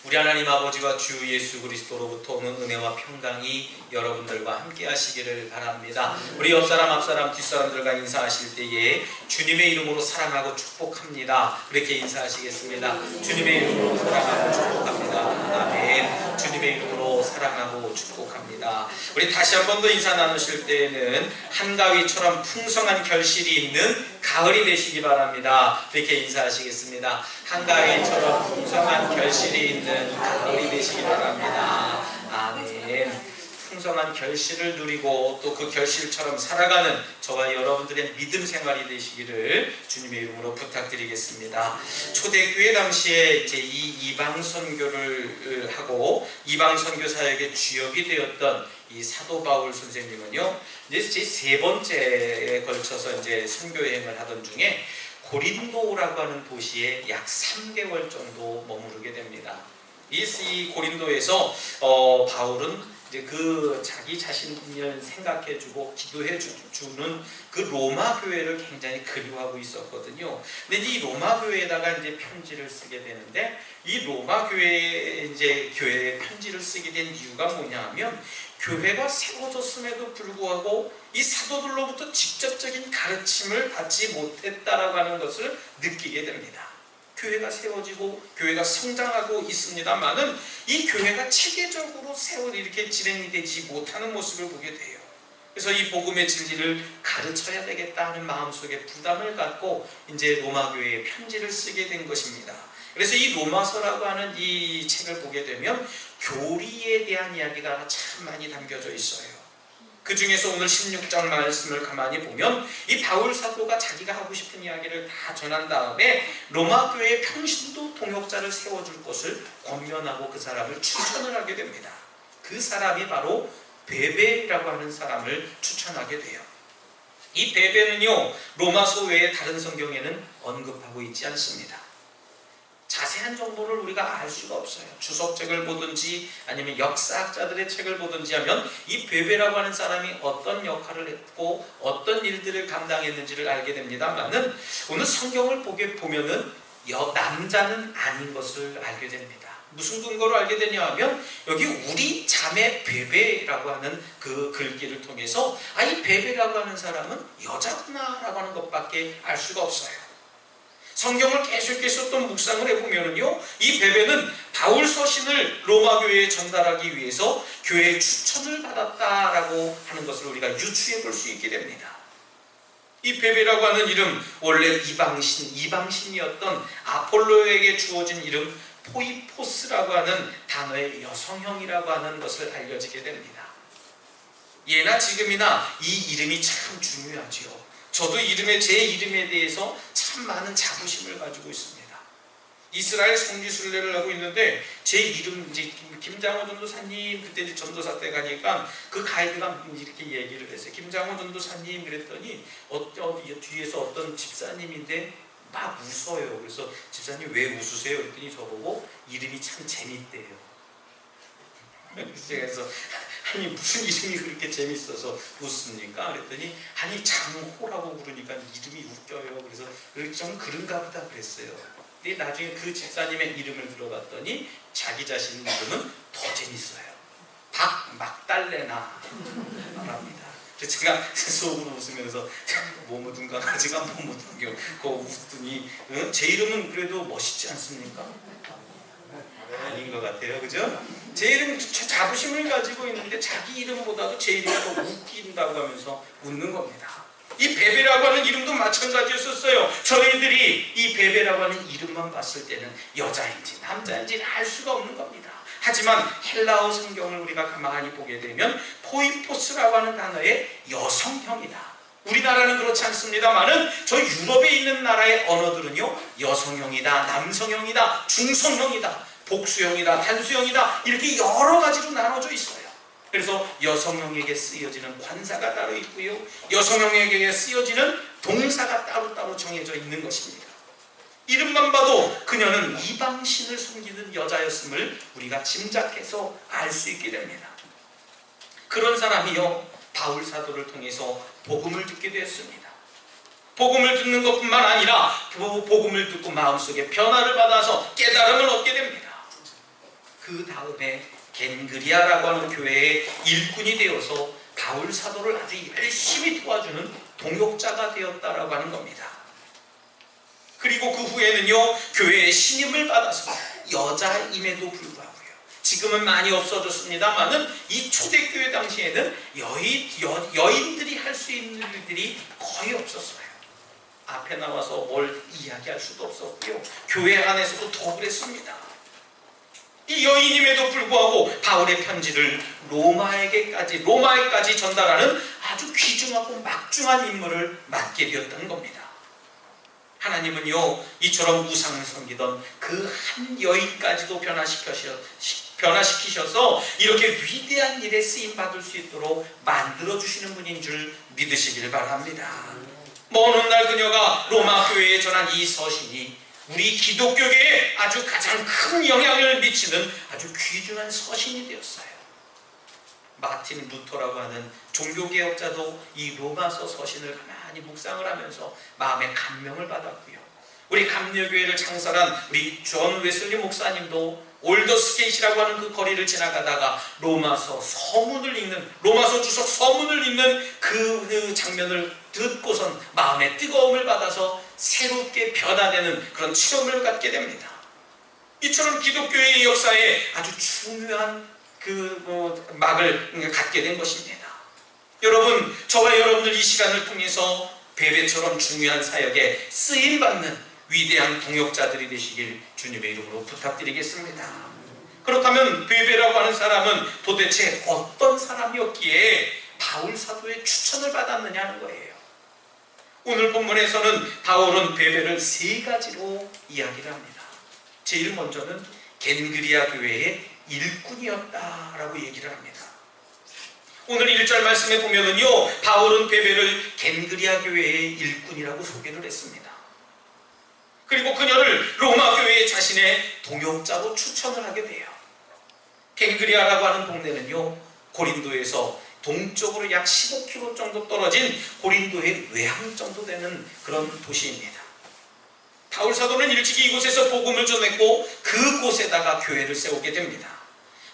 우리 하나님 아버지와 주 예수 그리스도로부터 오는 은혜와 평강이 여러분들과 함께 하시기를 바랍니다. 우리 옆사람 앞사람 뒷사람들과 인사하실 때에 주님의 이름으로 사랑하고 축복합니다, 그렇게 인사하시겠습니다. 주님의 이름으로 사랑하고 축복합니다. 아멘. 주님의 이름으로 사랑하고 축복합니다. 우리 다시 한 번 더 인사 나누실 때에는 한가위처럼 풍성한 결실이 있는 가을이 되시기 바랍니다. 그렇게 인사하시겠습니다. 한가위처럼 풍성한 결실이 있는 가을이 되시기 바랍니다. 아멘. 풍성한 결실을 누리고 또 그 결실처럼 살아가는 저와 여러분들의 믿음 생활이 되시기를 주님의 이름으로 부탁드리겠습니다. 초대교회 당시에 이제 이 이방 선교를 하고 이방 선교 사역의 주역이 되었던 이 사도 바울 선생님은요, 이제 세 번째에 걸쳐서 이제 선교 여행을 하던 중에 고린도라고 하는 도시에 약 3개월 정도 머무르게 됩니다. 이 고린도에서 바울은 이제 그 자기 자신을 생각해주고 기도해주는 그 로마 교회를 굉장히 그리워하고 있었거든요. 근데 이 로마 교회에다가 이제 편지를 쓰게 되는데, 이 로마 교회에 이제 교회에 편지를 쓰게 된 이유가 뭐냐하면, 교회가 세워졌음에도 불구하고 이 사도들로부터 직접적인 가르침을 받지 못했다라고 하는 것을 느끼게 됩니다. 교회가 세워지고 교회가 성장하고 있습니다만은 이 교회가 체계적으로 이렇게 진행이 되지 못하는 모습을 보게 돼요. 그래서 이 복음의 진리를 가르쳐야 되겠다 하는 마음속에 부담을 갖고 이제 로마 교회에 편지를 쓰게 된 것입니다. 그래서 이 로마서라고 하는 이 책을 보게 되면 교리에 대한 이야기가 참 많이 담겨져 있어요. 그 중에서 오늘 16장 말씀을 가만히 보면 이 바울 사도가 자기가 하고 싶은 이야기를 다 전한 다음에 로마 교회의 평신도 동역자를 세워줄 것을 권면하고 그 사람을 추천을 하게 됩니다. 그 사람이 바로 베베라고 하는 사람을 추천하게 돼요. 이 베베는요, 로마서 외에 다른 성경에는 언급하고 있지 않습니다. 자세한 정보를 우리가 알 수가 없어요. 주석책을 보든지 아니면 역사학자들의 책을 보든지 하면 이 베베라고 하는 사람이 어떤 역할을 했고 어떤 일들을 감당했는지를 알게 됩니다만은 오늘 성경을 보면은 남자는 아닌 것을 알게 됩니다. 무슨 근거로 알게 되냐 하면 여기 우리 자매 베베라고 하는 그 글귀를 통해서 이 베베라고 하는 사람은 여자구나 라고 하는 것밖에 알 수가 없어요. 성경을 계속해서 또 묵상을 해보면요, 이 베베는 바울 서신을 로마 교회에 전달하기 위해서 교회의 추천을 받았다라고 하는 것을 우리가 유추해 볼 수 있게 됩니다. 이 베베라고 하는 이름, 원래 이방신이었던 아폴로에게 주어진 이름 포이포스라고 하는 단어의 여성형이라고 하는 것을 알려지게 됩니다. 예나 지금이나 이 이름이 참 중요하지요. 저도 제 이름에 대해서 참 많은 자부심을 가지고 있습니다. 이스라엘 성지순례를 하고 있는데 제 이름 이제 김장호 전도사님, 그때 이제 전도사 때 가니까 그 가이드가 이렇게 얘기를 했어요. 김장호 전도사님 그랬더니 뒤에서 어떤 집사님인데 막 웃어요. 그래서 집사님 왜 웃으세요? 그랬더니 저보고 이름이 참 재밌대요. 그래서 아니 무슨 이름이 그렇게 재밌어서 웃습니까? 그랬더니 아니 장호라고 부르니까 이름이 웃겨요. 그래서 좀 그런가 보다 그랬어요. 근데 나중에 그 집사님의 이름을 들어봤더니 자기 자신 이름은 더 재밌어요. 박막달레나 말합니다. 그래서 제가 속으로 웃으면서 뭐 묻은 강아지가 뭐 묻은 겨 그거 웃더니 제 이름은 그래도 멋있지 않습니까? 아닌 것 같아요. 그죠? 제 이름 자부심을 가지고 있는데 자기 이름보다도 제 이름이 더 웃긴다고 하면서 웃는 겁니다. 이 베베라고 하는 이름도 마찬가지였었어요. 저희들이 이 베베라고 하는 이름만 봤을 때는 여자인지 남자인지 알 수가 없는 겁니다. 하지만 헬라어 성경을 우리가 가만히 보게 되면 포이포스라고 하는 단어의 여성형이다. 우리나라는 그렇지 않습니다만은 저 유럽에 있는 나라의 언어들은요, 여성형이다, 남성형이다, 중성형이다, 복수형이다, 단수형이다, 이렇게 여러 가지로 나눠져 있어요. 그래서 여성형에게 쓰여지는 관사가 따로 있고요, 여성형에게 쓰여지는 동사가 따로 정해져 있는 것입니다. 이름만 봐도 그녀는 이방신을 섬기는 여자였음을 우리가 짐작해서 알 수 있게 됩니다. 그런 사람이요, 바울 사도를 통해서 복음을 듣게 되었습니다. 복음을 듣는 것뿐만 아니라 복음을 듣고 마음속에 변화를 받아서 깨달음을 얻게 됩니다. 다음에 겐그리아라고 하는 교회의 일꾼이 되어서 바울 사도를 아주 열심히 도와주는 동역자가 되었다라고 하는 겁니다. 그리고 그 후에는요, 교회의 신임을 받아서 여자임에도 불구하고요, 지금은 많이 없어졌습니다만은 이 초대교회 당시에는 여인들이 할 수 있는 일들이 거의 없었어요. 앞에 나와서 뭘 이야기할 수도 없었고요, 교회 안에서도 더 그랬습니다. 이 여인임에도 불구하고 바울의 편지를 로마에까지 전달하는 아주 귀중하고 막중한 임무를 맡게 되었다는 겁니다. 하나님은요, 이처럼 우상을 섬기던 그 한 여인까지도 변화시키셔서 이렇게 위대한 일에 쓰임받을 수 있도록 만들어주시는 분인 줄 믿으시길 바랍니다. 먼 훗날 그녀가 로마 교회에 전한 이 서신이 우리 기독교계에 아주 가장 큰 영향을 미치는 아주 귀중한 서신이 되었어요. 마틴 루터라고 하는 종교개혁자도 이 로마서 서신을 가만히 묵상을 하면서 마음의 감명을 받았고요, 우리 감려교회를 창설한 우리 존 웨슬리 목사님도 올더스게이트라고 하는 그 거리를 지나가다가 로마서 주석 서문을 읽는 그 장면을 듣고선 마음의 뜨거움을 받아서 새롭게 변화되는 그런 체험을 갖게 됩니다. 이처럼 기독교의 역사에 아주 중요한 막을 갖게 된 것입니다. 여러분, 저와 여러분들 이 시간을 통해서 베베처럼 중요한 사역에 쓰임받는 위대한 동역자들이 되시길 주님의 이름으로 부탁드리겠습니다. 그렇다면 베베라고 하는 사람은 도대체 어떤 사람이었기에 바울 사도의 추천을 받았느냐 하는 거예요. 오늘 본문에서는 바울은 베베를 세 가지로 이야기를 합니다. 제일 먼저는 겐그리아 교회의 일꾼이었다라고 얘기를 합니다. 오늘 1절 말씀에 보면은요, 바울은 베베를 겐그리아 교회의 일꾼이라고 소개를 했습니다. 그리고 그녀를 로마 교회의 자신의 동역자로 추천을 하게 돼요. 겐그리아라고 하는 동네는요, 고린도에서 동쪽으로 약 15km 정도 떨어진 고린도의 외항 정도 되는 그런 도시입니다. 바울 사도는 일찍이 이곳에서 복음을 전했고 그곳에다가 교회를 세우게 됩니다.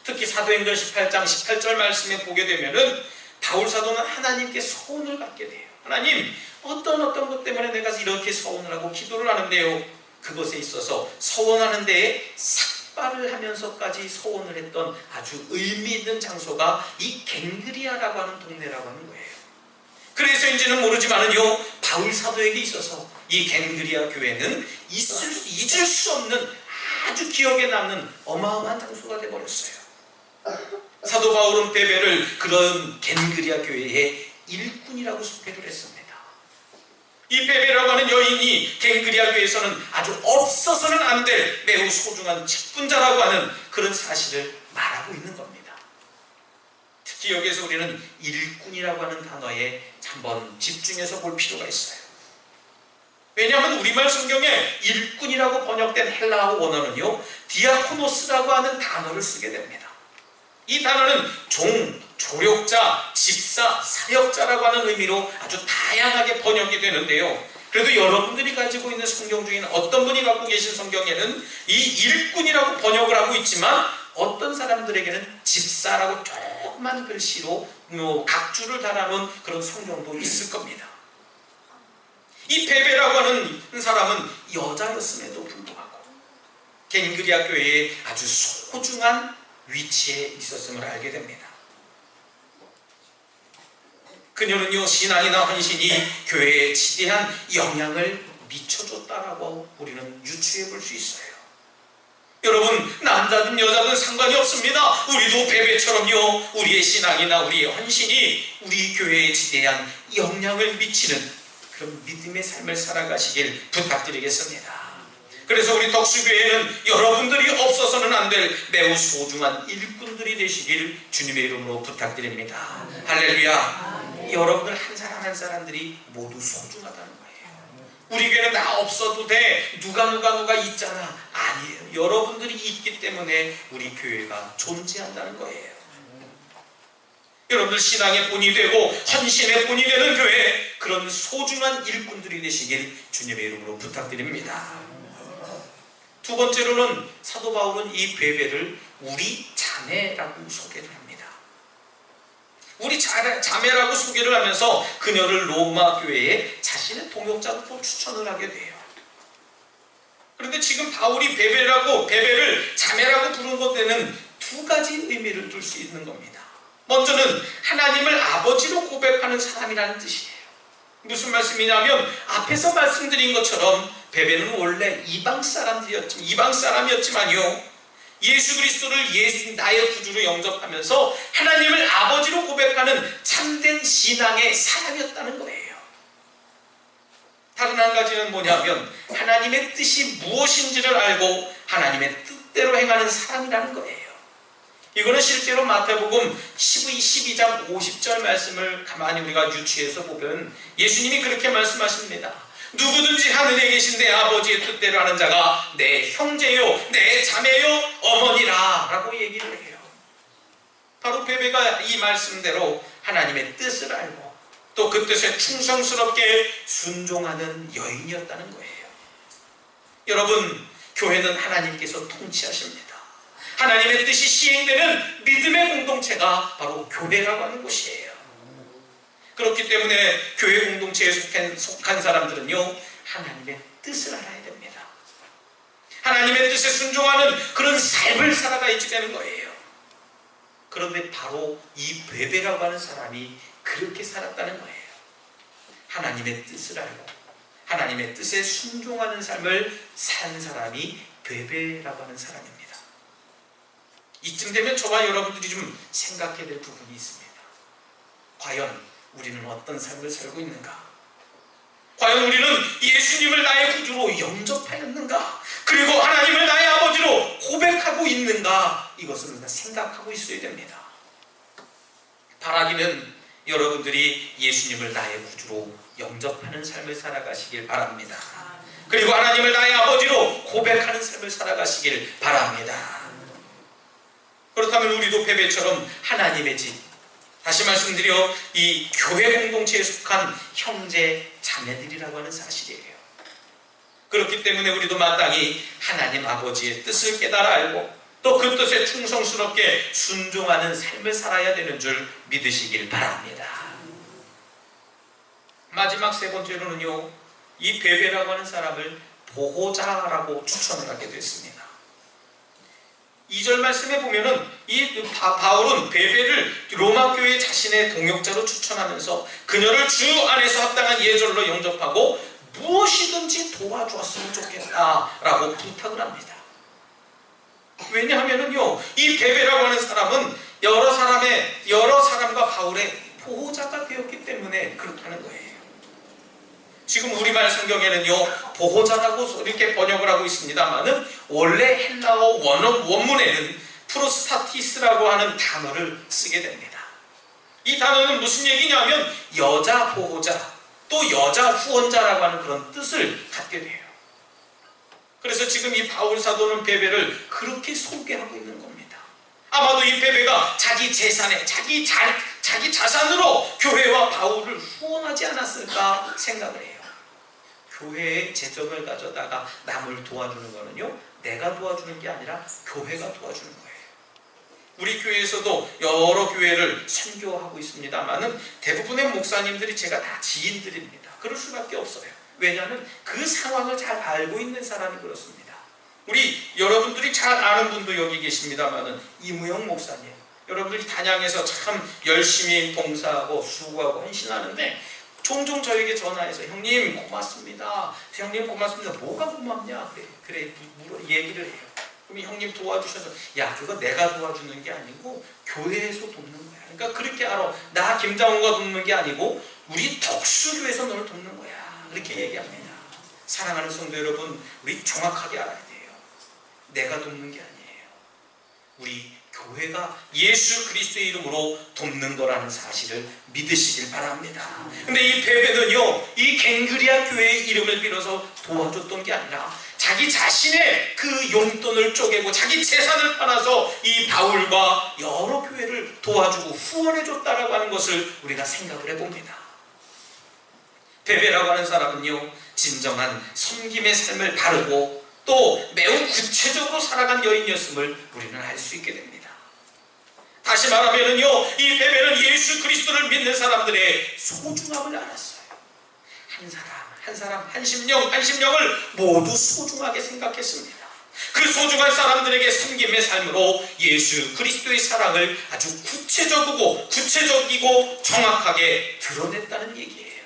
특히 사도행전 18장 18절 말씀에 보게 되면은 바울 사도는 하나님께 서원을 갖게 돼요. 하나님, 어떤 것 때문에 내가 이렇게 서원을 하고 기도를 하는데요, 그것에 있어서 서원하는 데에 삭발을 하면서까지 서원을 했던 아주 의미 있는 장소가 이 겐그리아라고 하는 동네라고 하는 거예요. 그래서인지는 모르지만은요, 바울 사도에게 있어서 이 겐그리아 교회는 잊을 수 없는 아주 기억에 남는 어마어마한 장소가 되어버렸어요. 사도 바울은 베베를 그런 겐그리아 교회의 일꾼이라고 소개를 했습니다. 이 베베라고 하는 여인이 겐그리아 교회에서는 아주 없어서는 안 될 매우 소중한 직분자라고 하는 그런 사실을 말하고 있는 겁니다. 특히 여기에서 우리는 일꾼이라고 하는 단어에 한번 집중해서 볼 필요가 있어요. 왜냐하면 우리말 성경에 일꾼이라고 번역된 헬라어 원어는요, 디아코노스라고 하는 단어를 쓰게 됩니다. 이 단어는 종, 조력자, 집사, 사역자라고 하는 의미로 아주 다양하게 번역이 되는데요, 그래도 여러분들이 가지고 있는 성경 중에는 어떤 분이 갖고 계신 성경에는 이 일꾼이라고 번역을 하고 있지만 어떤 사람들에게는 집사라고 조그만 글씨로 각주를 달아놓은 그런 성경도 있을 겁니다. 이 베베라고 하는 사람은 여자였음에도 불구하고 겐그리아 교회에 아주 소중한 위치에 있었음을 알게 됩니다. 그녀는요, 신앙이나 헌신이 교회에 지대한 영향을 미쳐줬다라고 우리는 유추해 볼 수 있어요. 여러분, 남자든 여자든 상관이 없습니다. 우리도 베베처럼요, 우리의 신앙이나 우리의 헌신이 우리 교회에 지대한 영향을 미치는 그런 믿음의 삶을 살아가시길 부탁드리겠습니다. 그래서 우리 덕수교회는 여러분들이 없어서는 안 될 매우 소중한 일꾼들이 되시길 주님의 이름으로 부탁드립니다. 할렐루야. 여러분들 한 사람 한 사람들이 모두 소중하다는 거예요. 우리 교회는 나 없어도 돼, 누가 있잖아. 아니에요. 여러분들이 있기 때문에 우리 교회가 존재한다는 거예요. 여러분들 신앙의 본이 되고 헌신의 본이 되는 교회, 그런 소중한 일꾼들이 되시길 주님의 이름으로 부탁드립니다. 두 번째로는 사도 바울은 이 베베를 우리 자매라고 소개를 합니다. 우리 자매라고 소개를 하면서 그녀를 로마 교회에 자신의 동역자로 또 추천을 하게 돼요. 그런데 지금 바울이 베베를 자매라고 부른 것에는 두 가지 의미를 둘 수 있는 겁니다. 먼저는 하나님을 아버지로 고백하는 사람이라는 뜻이에요. 무슨 말씀이냐면 앞에서 말씀드린 것처럼 베베는 원래 이방 사람이었지만요, 예수 그리스도를 나의 구주로 영접하면서 하나님을 아버지로 고백하는 참된 신앙의 사람이었다는 거예요. 다른 한 가지는 뭐냐면 하나님의 뜻이 무엇인지를 알고 하나님의 뜻대로 행하는 사람이라는 거예요. 이거는 실제로 마태복음 12장 50절 말씀을 가만히 우리가 유추해서 보면 예수님이 그렇게 말씀하십니다. 누구든지 하늘에 계신 내 아버지의 뜻대로 하는 자가 내 형제요, 내 자매요, 어머니라 라고 얘기를 해요. 바로 베베가 이 말씀대로 하나님의 뜻을 알고 또 그 뜻에 충성스럽게 순종하는 여인이었다는 거예요. 여러분, 교회는 하나님께서 통치하십니다. 하나님의 뜻이 시행되는 믿음의 공동체가 바로 교회라고 하는 곳이에요. 그렇기 때문에 교회 공동체에 속한 사람들은요, 하나님의 뜻을 알아야 됩니다. 하나님의 뜻에 순종하는 그런 삶을 살아가야지 되는 거예요. 그런데 바로 이 베베라고 하는 사람이 그렇게 살았다는 거예요. 하나님의 뜻을 알고 하나님의 뜻에 순종하는 삶을 산 사람이 베베라고 하는 사람입니다. 이쯤 되면 저와 여러분들이 좀 생각해야 될 부분이 있습니다. 과연 우리는 어떤 삶을 살고 있는가? 과연 우리는 예수님을 나의 구주로 영접하였는가? 그리고 하나님을 나의 아버지로 고백하고 있는가? 이것을 우리가 생각하고 있어야 됩니다. 바라기는 여러분들이 예수님을 나의 구주로 영접하는 삶을 살아가시길 바랍니다. 그리고 하나님을 나의 아버지로 고백하는 삶을 살아가시길 바랍니다. 그렇다면 우리도 베베처럼 하나님의 집, 다시 말씀드려 이 교회 공동체에 속한 형제 자매들이라고 하는 사실이에요. 그렇기 때문에 우리도 마땅히 하나님 아버지의 뜻을 깨달아 알고 또 그 뜻에 충성스럽게 순종하는 삶을 살아야 되는 줄 믿으시길 바랍니다. 마지막 세 번째로는요, 이 베베라고 하는 사람을 보호자라고 추천을 하게 됐습니다. 2절 말씀에 보면은 이 바울은 베베를 로마 교회 자신의 동역자로 추천하면서 그녀를 주 안에서 합당한 예절로 영접하고 무엇이든지 도와주었으면 좋겠다라고 부탁을 합니다. 왜냐하면은요, 이 베베라고 하는 사람은 여러 사람과 바울의 보호자가 되었기 때문에 그렇다는 거예요. 지금 우리말 성경에는요, 보호자라고 이렇게 번역을 하고 있습니다만은 원래 헬라어 원문에는 프로스타티스라고 하는 단어를 쓰게 됩니다. 이 단어는 무슨 얘기냐면 여자 보호자 또 여자 후원자라고 하는 그런 뜻을 갖게 돼요. 그래서 지금 이 바울 사도는 베베를 그렇게 소개하고 있는 겁니다. 아마도 이 베베가 자기 재산에 자기 자산으로 교회와 바울을 후원하지 않았을까 생각을 해요. 교회의 재정을 가져다가 남을 도와주는 거는요, 내가 도와주는 게 아니라 교회가 도와주는 거예요. 우리 교회에서도 여러 교회를 선교하고 있습니다만은 대부분의 목사님들이 제가 다 지인들입니다. 그럴 수밖에 없어요. 왜냐하면 그 상황을 잘 알고 있는 사람이 그렇습니다. 우리 여러분들이 잘 아는 분도 여기 계십니다만은 이무영 목사님, 여러분들이 단양에서 참 열심히 봉사하고 수고하고 헌신하는데 종종 저에게 전화해서 형님 고맙습니다. 형님 고맙습니다. 뭐가 고맙냐? 그래 얘기를 해요. 그럼 형님 도와주셔서 야 그거 내가 도와주는 게 아니고 교회에서 돕는 거야. 그러니까 그렇게 알아. 나 김장훈가 돕는 게 아니고 우리 덕수교에서 너를 돕는 거야. 그렇게 얘기합니다. 사랑하는 성도 여러분, 우리 정확하게 알아야 돼요. 내가 돕는 게 아니에요. 우리 교회가 예수 그리스도의 이름으로 돕는 거라는 사실을 믿으시길 바랍니다. 근데 이 베베는요, 이 갱그리아 교회의 이름을 빌어서 도와줬던 게 아니라 자기 자신의 그 용돈을 쪼개고 자기 재산을 팔아서 이 바울과 여러 교회를 도와주고 후원해줬다라고 하는 것을 우리가 생각을 해봅니다. 베베라고 하는 사람은요, 진정한 섬김의 삶을 바르고 또 매우 구체적으로 살아간 여인이었음을 우리는 알 수 있게 됩니다. 다시 말하면은요, 이 베베는 예수 그리스도를 믿는 사람들의 소중함을 알았어요. 한 사람, 한 심령을 모두 소중하게 생각했습니다. 그 소중한 사람들에게 섬김의 삶으로 예수 그리스도의 사랑을 아주 구체적이고 정확하게 드러냈다는 얘기예요.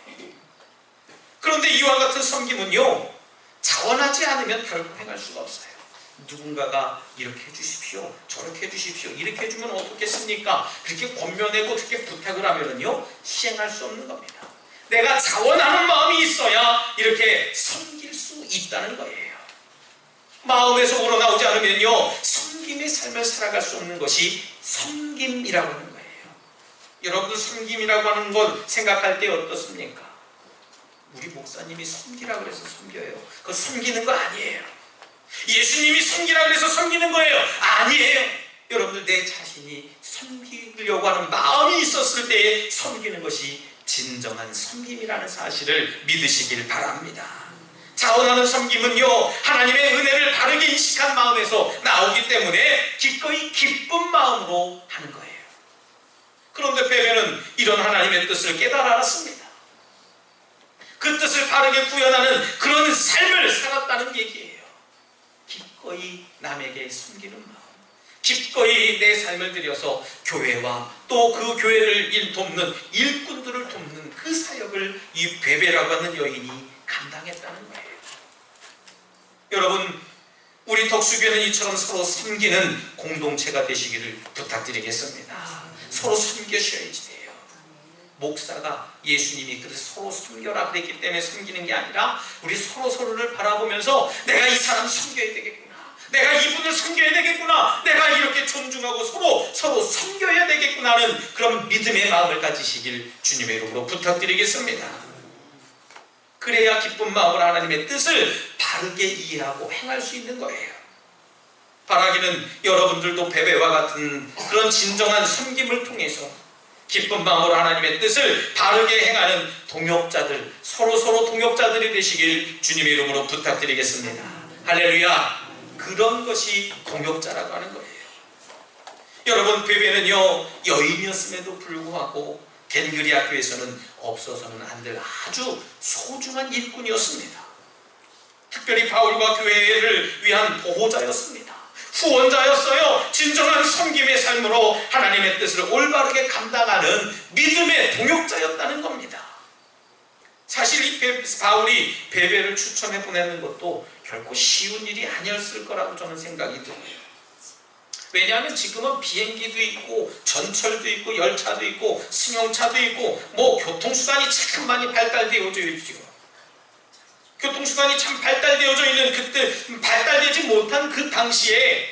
그런데 이와 같은 섬김은요, 자원하지 않으면 결코 행할 수가 없어요. 누군가가 이렇게 해주십시오, 저렇게 해주십시오, 이렇게 해주면 어떻겠습니까? 그렇게 권면하고 그렇게 부탁을 하면은요, 시행할 수 없는 겁니다. 내가 자원하는 마음이 있어야 이렇게 섬길 수 있다는 거예요. 마음에서 우러나오지 않으면요, 섬김의 삶을 살아갈 수 없는 것이 섬김이라고 하는 거예요. 여러분, 섬김이라고 하는 걸 생각할 때 어떻습니까? 우리 목사님이 섬기라고 해서 섬겨요. 그거 섬기는 거 아니에요. 예수님이 섬기라고 해서 섬기는 거예요. 아니에요. 여러분들, 내 자신이 섬기려고 하는 마음이 있었을 때에 섬기는 것이 진정한 섬김이라는 사실을 믿으시길 바랍니다. 자원하는 섬김은요, 하나님의 은혜를 바르게 인식한 마음에서 나오기 때문에 기꺼이 기쁜 마음으로 하는 거예요. 그런데 베베는 이런 하나님의 뜻을 깨달아 알았습니다. 그 뜻을 바르게 구현하는 그런 삶을 살았다는 얘기예요. 기꺼이 남에게 섬기는 마음, 기꺼이 내 삶을 들여서 교회와 또 그 교회를 돕는 일꾼들을 돕는 그 사역을 이 베베라고 하는 여인이 감당했다는 거예요. 여러분, 우리 덕수교회는 이처럼 서로 섬기는 공동체가 되시기를 부탁드리겠습니다. 서로 섬겨셔야지 돼요. 목사가, 예수님이 그래서 서로 섬겨라 그랬기 때문에 섬기는 게 아니라 우리 서로를 바라보면서 내가 이 사람 섬겨야 되겠구나, 내가 이분을 섬겨야 되겠구나, 내가 이렇게 존중하고 서로 섬겨야 되겠구나 하는 그런 믿음의 마음을 가지시길 주님의 이름으로 부탁드리겠습니다. 그래야 기쁜 마음으로 하나님의 뜻을 바르게 이해하고 행할 수 있는 거예요. 바라기는 여러분들도 베베와 같은 그런 진정한 섬김을 통해서 기쁜 마음으로 하나님의 뜻을 바르게 행하는 동역자들, 서로 동역자들이 되시길 주님의 이름으로 부탁드리겠습니다. 할렐루야. 그런 것이 동역자라고 하는 거예요. 여러분, 베베는요, 여인이었음에도 불구하고 겐그리아 교회에서는 없어서는 안 될 아주 소중한 일꾼이었습니다. 특별히 바울과 교회를 위한 보호자였습니다. 후원자였어요. 진정한 섬김의 삶으로 하나님의 뜻을 올바르게 감당하는 믿음의 동역자였다는 겁니다. 사실 이 바울이 베베를 추천해 보내는 것도 결코 쉬운 일이 아니었을 거라고 저는 생각이 들어요. 왜냐하면 지금은 비행기도 있고 전철도 있고 열차도 있고 승용차도 있고 교통수단이 참 많이 발달되어져 있죠. 교통수단이 참 발달되어져 있는 그때 발달되지 못한 그 당시에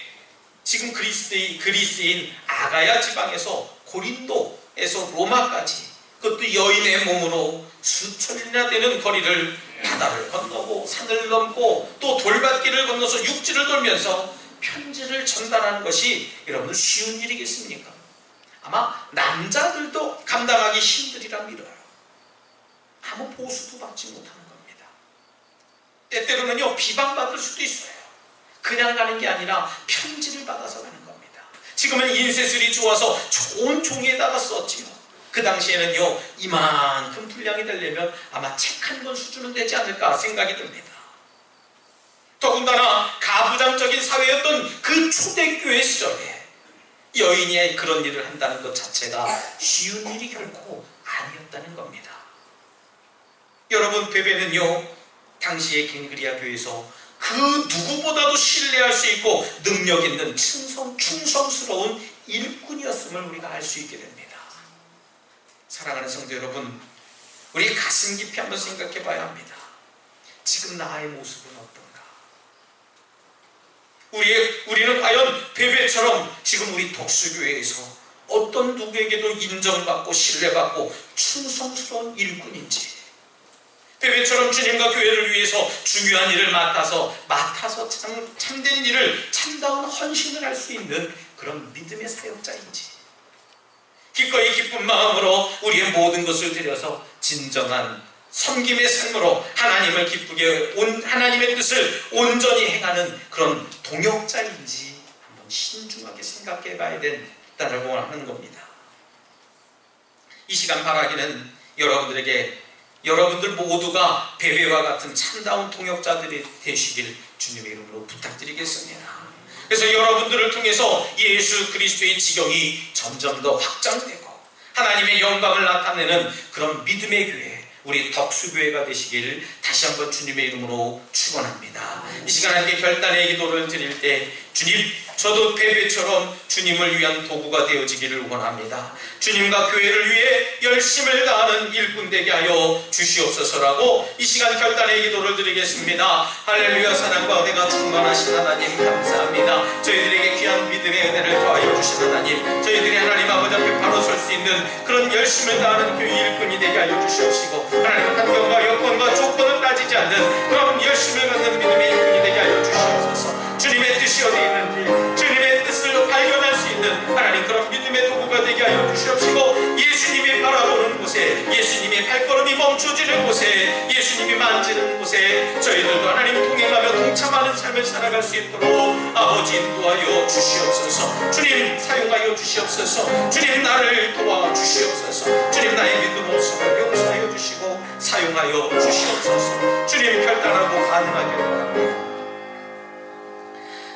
지금 그리스인 아가야 지방에서 고린도에서 로마까지, 그것도 여인의 몸으로 수천이나 되는 거리를 바다를 건너고 산을 넘고 또 돌밭길을 건너서 육지를 돌면서 편지를 전달하는 것이 여러분 쉬운 일이겠습니까? 아마 남자들도 감당하기 힘들이라 믿어요. 아무 보수도 받지 못하는 겁니다. 때때로는요, 비방받을 수도 있어요. 그냥 가는 게 아니라 편지를 받아서 가는 겁니다. 지금은 인쇄술이 좋아서 좋은 종이에다가 썼지요. 그 당시에는요, 이만큼 분량이 되려면 아마 책 한 권 수준은 되지 않을까 생각이 듭니다. 더군다나 가부장적인 사회였던 그 초대교회 시절에 여인이 그런 일을 한다는 것 자체가 쉬운 일이 결코 아니었다는 겁니다. 여러분, 베베는요, 당시의 겐그리아 교회에서 그 누구보다도 신뢰할 수 있고 능력 있는 충성스러운 일꾼이었음을 우리가 알 수 있게 됩니다. 사랑하는 성도 여러분, 우리 가슴 깊이 한번 생각해 봐야 합니다. 지금 나의 모습은 어떤가? 우리는 과연 베베처럼 지금 우리 덕수교회에서 어떤 누구에게도 인정받고 신뢰받고 충성스러운 일꾼인지, 베베처럼 주님과 교회를 위해서 중요한 일을 맡아서 참된 일을, 참다운 헌신을 할 수 있는 그런 믿음의 사역자인지, 기꺼이 기쁜 마음으로 우리의 모든 것을 들여서 진정한 섬김의 삶으로 하나님을 기쁘게 하나님의 뜻을 온전히 행하는 그런 동역자인지 한번 신중하게 생각해 봐야 될 없다라고 하는 겁니다. 이 시간 바라기는 여러분들에게 여러분들 모두가 베베와 같은 참다운 통역자들이 되시길 주님의 이름으로 부탁드리겠습니다. 그래서 여러분들을 통해서 예수 그리스도의 지경이 점점 더 확장되고 하나님의 영광을 나타내는 그런 믿음의 교회, 우리 덕수교회가 되시길 다시 한번 주님의 이름으로 축원합니다. 이 시간 함께 결단의 기도를 드릴 때 주님, 저도 베베처럼 주님을 위한 도구가 되어지기를 원합니다. 주님과 교회를 위해 열심을 다하는 일꾼 되게 하여 주시옵소서라고 이 시간 결단의 기도를 드리겠습니다. 할렐루야. 사랑과 은혜가 충만하신 하나님 감사합니다. 저희들에게 귀한 믿음의 은혜를 더하여 주신 하나님, 저희들이 하나님 아버지 앞에 바로 설 수 있는 그런 열심을 다하는 교회 일꾼이 되게 하여 주시옵시고 하나님 환경과 여건과 조건을 따지지 않는 그런 열심을 갖는 믿음의 일꾼이 되게 하여 주시옵소서. 주님의 뜻이 어디 있는지 주님의 뜻을 발견할 수 있는 하나님 그런 믿음의 도구가 되게 하여 주시옵시고 예수님이 바라보는 곳에, 예수님의 발걸음이 멈춰지는 곳에, 예수님이 만지는 곳에 저희들도 하나님 동행하며 동참하는 삶을 살아갈 수 있도록 아버지 인도하여 주시옵소서. 주님 사용하여 주시옵소서. 주님 나를 도와 주시옵소서. 주님 나의 믿음 모습을 용서하여 주시고 사용하여 주시옵소서. 주님 결단하고 가능하게 바랍니다.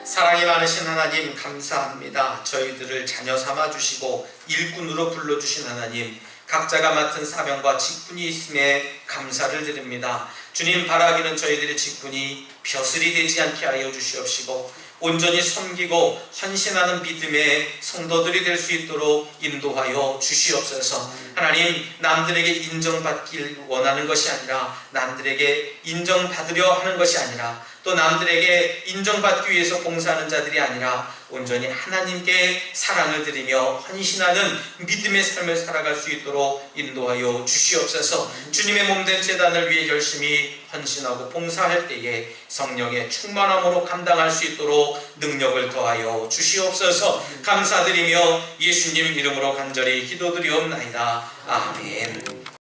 사랑이 많으신 하나님 감사합니다. 저희들을 자녀 삼아주시고 일꾼으로 불러주신 하나님, 각자가 맡은 사명과 직분이 있음에 감사를 드립니다. 주님 바라기는 저희들의 직분이 벼슬이 되지 않게 하여 주시옵시고 온전히 섬기고 헌신하는 믿음의 성도들이 될 수 있도록 인도하여 주시옵소서. 하나님, 남들에게 인정받길 원하는 것이 아니라 남들에게 인정받으려 하는 것이 아니라 또 남들에게 인정받기 위해서 봉사하는 자들이 아니라 온전히 하나님께 사랑을 드리며 헌신하는 믿음의 삶을 살아갈 수 있도록 인도하여 주시옵소서. 주님의 몸된 제단을 위해 열심히 헌신하고 봉사할 때에 성령의 충만함으로 감당할 수 있도록 능력을 더하여 주시옵소서. 감사드리며 예수님 이름으로 간절히 기도드리옵나이다. 아멘.